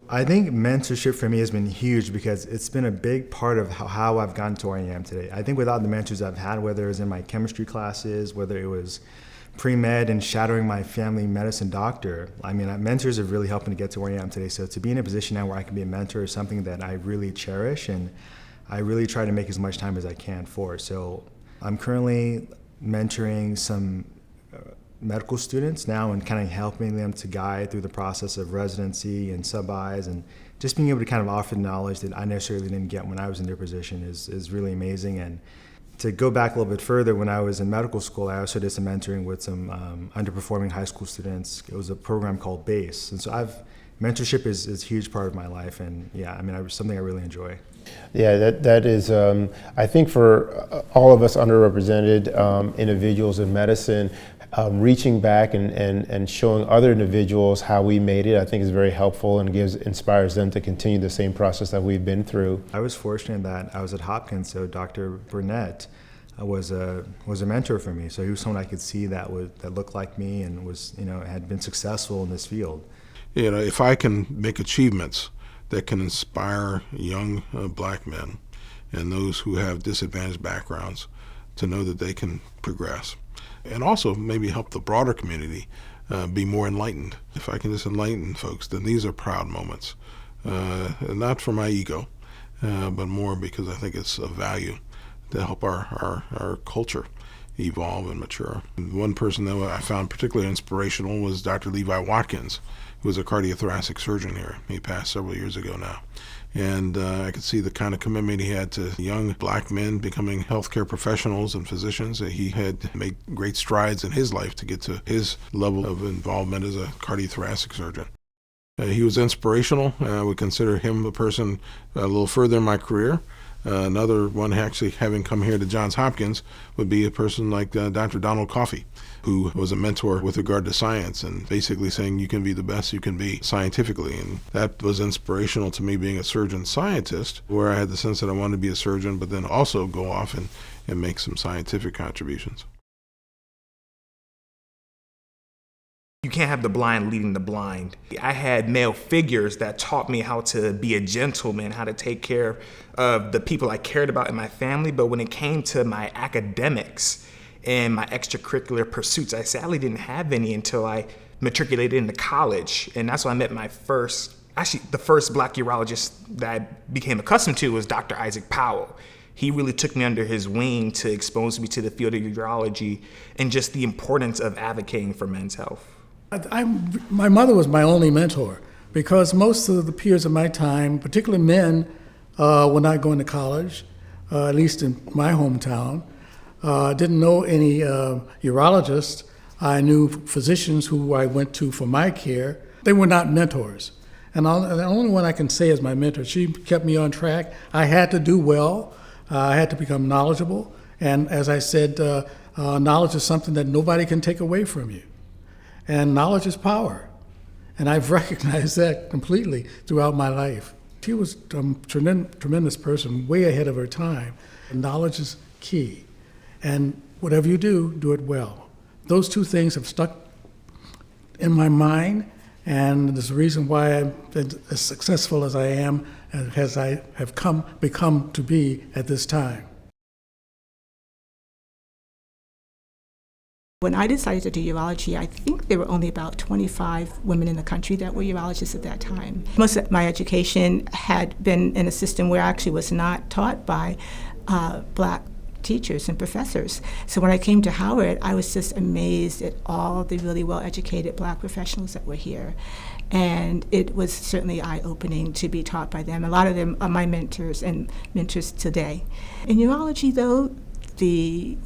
I think mentorship for me has been huge because it's been a big part of how I've gotten to where I am today. I think without the mentors I've had, whether it was in my chemistry classes, whether it was pre-med and shadowing my family medicine doctor, I mean, mentors have really helped me to get to where I am today. So to be in a position now where I can be a mentor is something that I really cherish and I really try to make as much time as I can for. So I'm currently mentoring some medical students now and kind of helping them to guide through the process of residency and sub-Is, and just being able to kind of offer knowledge that I necessarily didn't get when I was in their position is really amazing. And to go back a little bit further, when I was in medical school, I also did some mentoring with some underperforming high school students. It was a program called BASE. And so mentorship is a huge part of my life, and yeah, I mean, something I really enjoy. Yeah, that is, I think for all of us underrepresented individuals in medicine, reaching back and showing other individuals how we made it, I think is very helpful and inspires them to continue the same process that we've been through. I was fortunate that I was at Hopkins, so Dr. Burnett was a mentor for me. So he was someone I could see that looked like me and had been successful in this field. If I can make achievements that can inspire young black men and those who have disadvantaged backgrounds to know that they can progress, and also maybe help the broader community be more enlightened. If I can just enlighten folks, then these are proud moments. Not for my ego, but more because I think it's of value to help our culture evolve and mature. And one person that I found particularly inspirational was Dr. Levi Watkins, who was a cardiothoracic surgeon here. He passed several years ago now. And I could see the kind of commitment he had to young black men becoming healthcare professionals and physicians. He had made great strides in his life to get to his level of involvement as a cardiothoracic surgeon. He was inspirational. I would consider him a person a little further in my career. Another one actually having come here to Johns Hopkins would be a person like Dr. Donald Coffey, who was a mentor with regard to science and basically saying you can be the best you can be scientifically. And that was inspirational to me being a surgeon scientist, where I had the sense that I wanted to be a surgeon, but then also go off and make some scientific contributions. You can't have the blind leading the blind. I had male figures that taught me how to be a gentleman, how to take care of the people I cared about in my family. But when it came to my academics and my extracurricular pursuits, I sadly didn't have any until I matriculated into college. And that's when I met the first black urologist that I became accustomed to was Dr. Isaac Powell. He really took me under his wing to expose me to the field of urology and just the importance of advocating for men's health. My mother was my only mentor because most of the peers of my time, particularly men, were not going to college, at least in my hometown. Didn't know any urologists. I knew physicians who I went to for my care. They were not mentors. And the only one I can say is my mentor. She kept me on track. I had to do well. I had to become knowledgeable. And as I said, knowledge is something that nobody can take away from you. And knowledge is power. And I've recognized that completely throughout my life. She was a tremendous person, way ahead of her time. Knowledge is key. And whatever you do, do it well. Those two things have stuck in my mind, and there's a reason why I've been as successful as I am, as I have become to be at this time. When I decided to do urology, I think there were only about 25 women in the country that were urologists at that time. Most of my education had been in a system where I actually was not taught by black teachers and professors. So when I came to Howard, I was just amazed at all the really well-educated black professionals that were here. And it was certainly eye-opening to be taught by them. A lot of them are my mentors and mentors today. In urology, though, the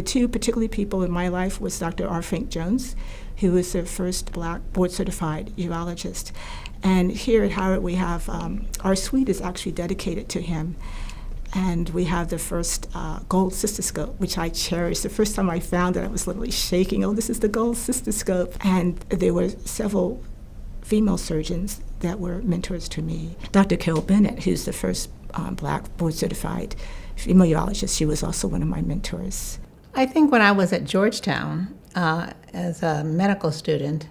two particularly people in my life was Dr. R. Frank Jones, who was the first black board-certified urologist. And here at Howard, we have, our suite is actually dedicated to him. And we have the first gold cystoscope, which I cherish. The first time I found it, I was literally shaking. Oh, this is the gold cystoscope. And there were several female surgeons that were mentors to me. Dr. Carol Bennett, who's the first black board-certified female urologist, she was also one of my mentors. I think when I was at Georgetown as a medical student,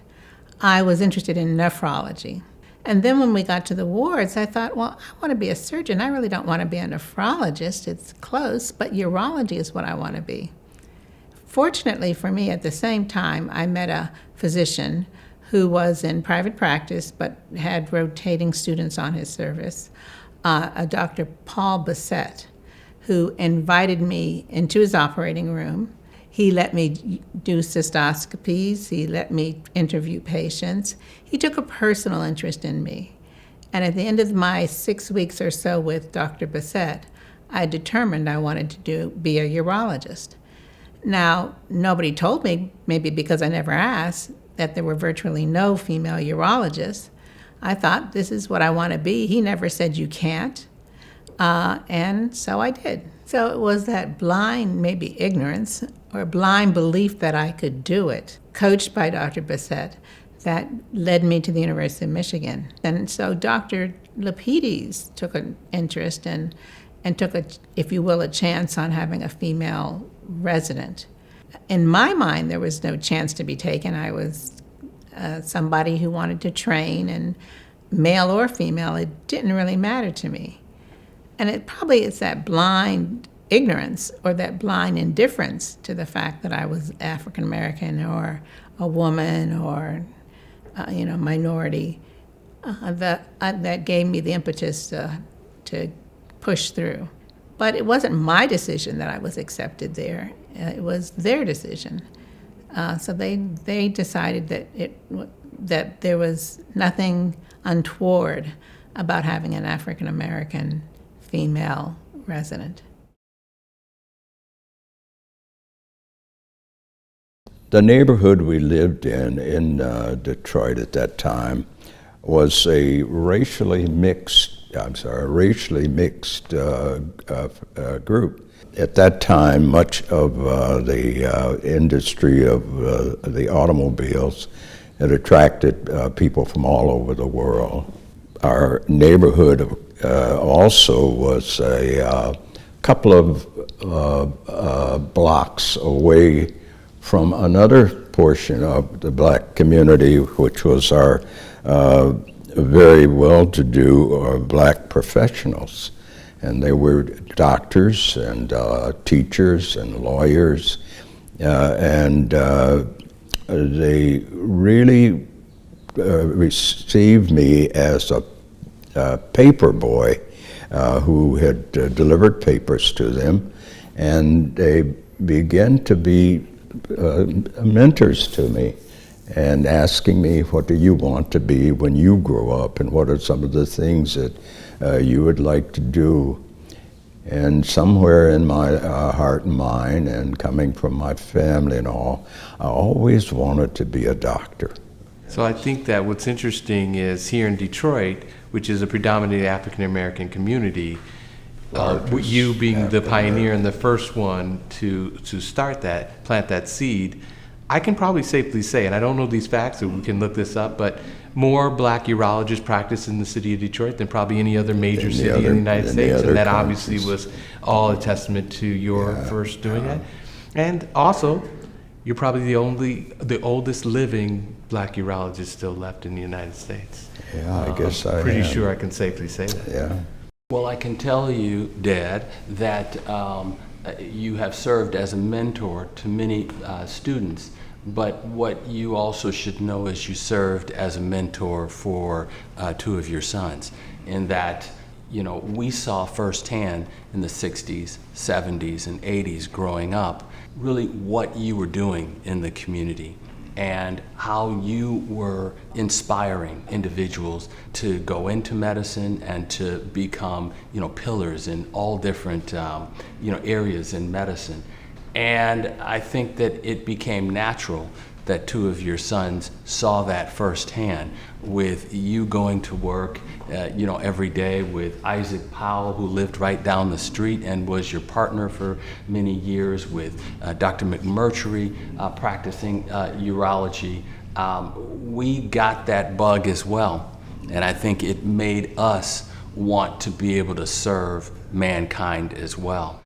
I was interested in nephrology. And then when we got to the wards, I thought, well, I want to be a surgeon. I really don't want to be a nephrologist. It's close, but urology is what I want to be. Fortunately for me, at the same time, I met a physician who was in private practice but had rotating students on his service, a Dr. Paul Bassett, who invited me into his operating room. He let me do cystoscopies. He let me interview patients. He took a personal interest in me. And at the end of my 6 weeks or so with Dr. Bassett, I determined I wanted to be a urologist. Now, nobody told me, maybe because I never asked, that there were virtually no female urologists. I thought, this is what I want to be. He never said you can't. And so I did. So it was that blind, maybe ignorance, or blind belief that I could do it, coached by Dr. Bassett, that led me to the University of Michigan. And so Dr. Lapides took an interest and took, if you will, a chance on having a female resident. In my mind, there was no chance to be taken. I was somebody who wanted to train, and male or female, it didn't really matter to me. And it probably is that blind ignorance or that blind indifference to the fact that I was African American or a woman or minority that gave me the impetus to push through. But it wasn't my decision that I was accepted there. It was their decision. So they decided that there was nothing untoward about having an African American female resident. The neighborhood we lived in Detroit at that time was a racially mixed group. At that time, much of the industry of the automobiles had attracted people from all over the world. Our neighborhood also was a couple of blocks away from another portion of the black community, which was our very well-to-do black professionals. And they were doctors and teachers and lawyers, and they really received me as a paper boy who had delivered papers to them, and they began to be mentors to me and asking me, what do you want to be when you grow up, and what are some of the things that you would like to do? And somewhere in my heart and mind, and coming from my family and all, I always wanted to be a doctor. So I think that what's interesting is here in Detroit, which is a predominantly African American community, you being the pioneer and the first one to start that, plant that seed, I can probably safely say, and I don't know these facts, so we can look this up, but more black urologists practice in the city of Detroit than probably any other major city in the United States, and that obviously was all a testament to your first doing that. And also, you're probably the oldest living black urologist still left in the United States. Yeah, I guess I am. Pretty sure I can safely say that. Yeah. Well, I can tell you, Dad, that you have served as a mentor to many students, but what you also should know is you served as a mentor for two of your sons, in that, we saw firsthand in the 60s, 70s, and 80s growing up, really what you were doing in the community and how you were inspiring individuals to go into medicine and to become, pillars in all different, areas in medicine. And I think that it became natural that two of your sons saw that firsthand, with you going to work, every day with Isaac Powell, who lived right down the street and was your partner for many years, with Dr. McMurtry practicing urology. We got that bug as well, and I think it made us want to be able to serve mankind as well.